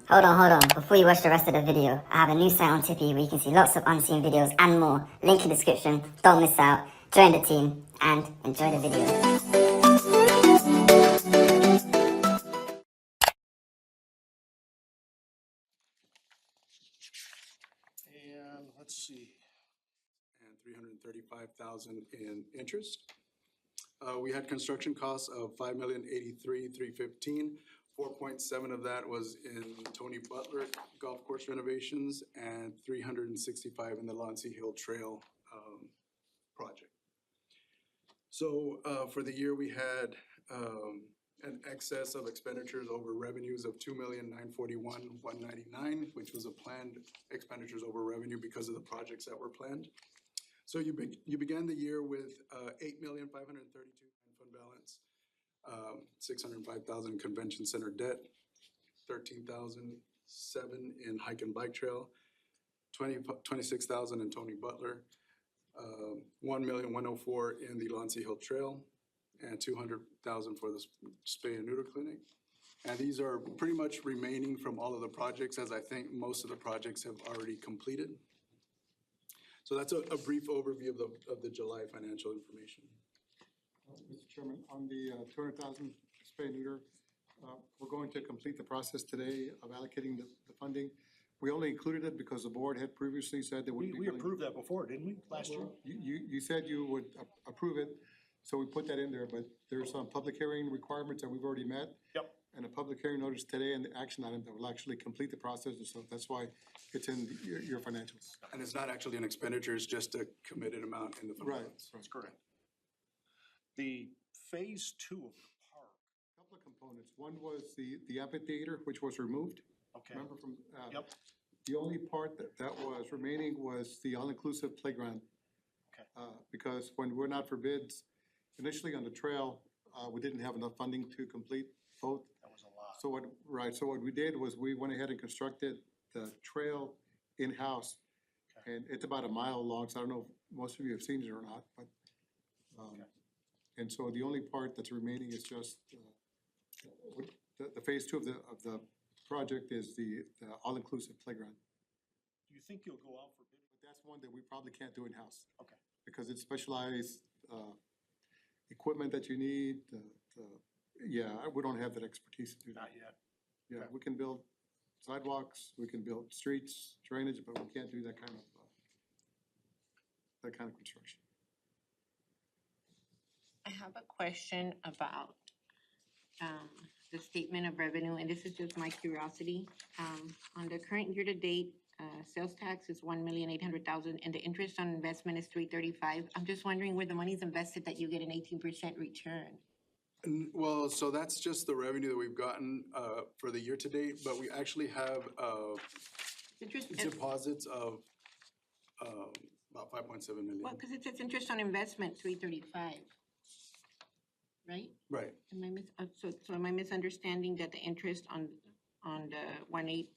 Hold on. Before you watch the rest of the video, I have a new site on Tippy where you can see lots of unseen videos and more. Link in description. Don't miss out. Join the team and enjoy the video. And let's see, and 335,000 in interest. We had construction costs of 5,083,315. 4.7 of that was in Tony Butler Golf Course renovations and 365 in the Lansing Hill Trail project. So for the year, we had an excess of expenditures over revenues of 2,941,199, which was a planned expenditures over revenue because of the projects that were planned. So you began the year with 8,532,000 fund balance, 605,000 convention center debt, 13,007 in hike and bike trail, 26,000 in Tony Butler, 1,104,000 in the Lansing Hill Trail, and 200,000 for the Spay and neuter clinic. And these are pretty much remaining from all of the projects, as I think most of the projects have already completed. So that's a brief overview of the July financial information. Mr. Chairman, on the 200,000 spay neuter, we're going to complete the process today of allocating the funding. We only included it because the board had previously said that We approved that before, didn't we, last year? You said you would approve it, so we put that in there, but there's some public hearing requirements that we've already met. Yep. And a public hearing notice today and the action item that will actually complete the process, so that's why it's in your financials. And it's not actually an expenditure, it's just a committed amount in the fund Right. balance. That's correct. The phase two of the park, A couple of components. One was the amphitheater, which was removed. okay, Remember from, yep, the only part that was remaining was the all-inclusive playground. Okay. Because when we're not for bids, initially on the trail, we didn't have enough funding to complete both. that was a lot. So what we did was we went ahead and constructed the trail in-house. Okay. And it's about a mile long, so I don't know if most of you have seen it or not, but, Okay. and so the only part that's remaining is just, the phase two of the project is the all-inclusive playground. Do you think you'll go out for bid? But that's one that we probably can't do in-house. Okay. Because it's specialized, equipment that you need, we don't have that expertise to do that. Not yet. Yeah, Okay. we can build sidewalks, we can build streets, drainage, but we can't do that kind of construction. I have a question about the statement of revenue, and this is just my curiosity. On the current year-to-date, sales tax is 1,800,000, and the interest on investment is 335. I'm just wondering where the money's invested that you get an 18% return. Well, so that's just the revenue that we've gotten for the year to date, but we actually have Interest, deposits of about 5.7 million. well, because it says interest on investment, 335. Right? Right. So am I misunderstanding that the interest on the 1.8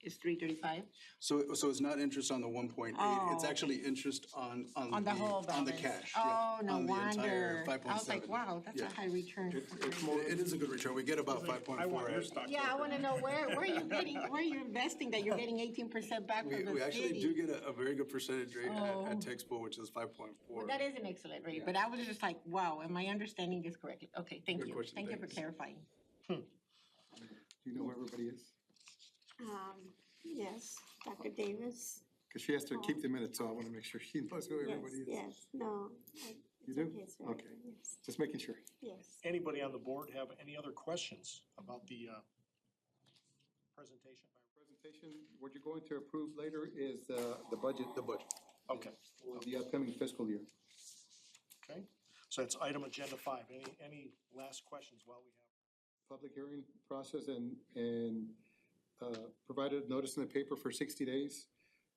is 335? So it's not interest on the 1.8, it's Oh, actually interest on On the whole balance? on the cash. Oh, yeah, no on the entire wonder. I was 5.7. like, wow, that's a Yeah. high return. It's more, It is a good return, we get about I want 5.4. your stock. Yeah, I wanna know where are you getting, where are you investing that you're getting 18% back from We the actually do city? get a very good percentage rate Oh. at Texpo, which is 5.4. Well, that is an excellent rate, Yeah. but I was just like, wow, am I understanding this correctly? Okay, thank Good you. question, Thank you for thanks. clarifying. do you know who everybody is? Yes, Dr. Davis. Because she has to keep the minutes, so I want to make sure she knows who everybody is. Yes, no. You it's do? okay, sir. Okay. Yes, Just making sure. yes. Anybody on the board have any other questions about the presentation? Presentation, what you're going to approve later is the budget. The budget. Okay, For the upcoming fiscal year. okay. So it's item agenda 5. Any last questions while we have? Public hearing process and provided notice in the paper for 60 days.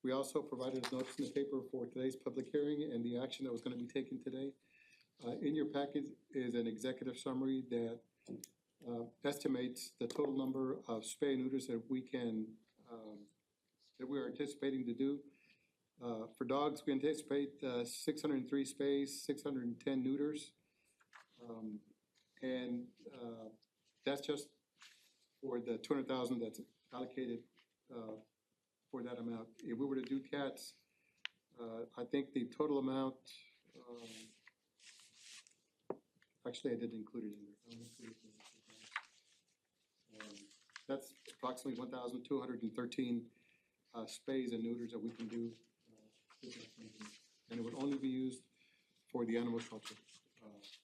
We also provided notice in the paper for today's public hearing and the action that was going to be taken today. In your packet is an executive summary that estimates the total number of spay and neuters that we are anticipating to do. For dogs, we anticipate 603 spays, 610 neuters. And that's just for the 200,000 that's allocated, for that amount. If we were to do cats, I think the total amount, actually, I didn't include it in there. I didn't include it in there. That's approximately 1,213 spays and neuters that we can do. With that funding. And it would only be used for the animal shelter.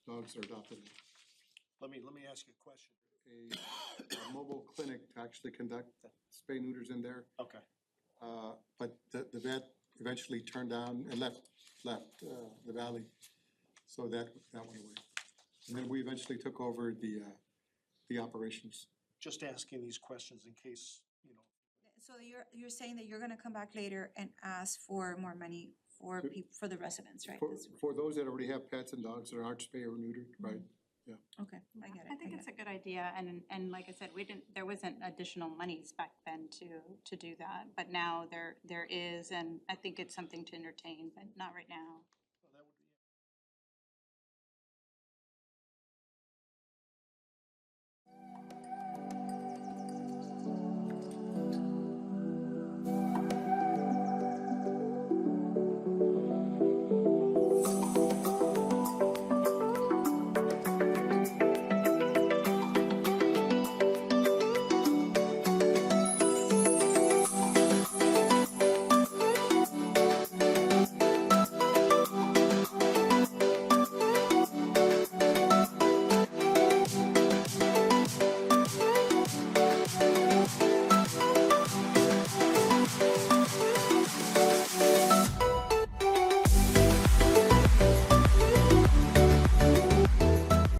Dogs are adopted. Let me ask you a question. A mobile clinic to actually conduct spay neuters in there. Okay. But the vet eventually turned down and left the valley. So that went away. And then we eventually took over the operations. Just asking these questions in case, you know. So you're saying that you're gonna come back later and ask for more money for for the residents, right? For those that already have pets and dogs that aren't spay or neutered, right? Yeah. Okay, I get it. I think it's a good idea, and like I said, there wasn't additional monies back then to do that, but now there is, and I think it's something to entertain, but not right now.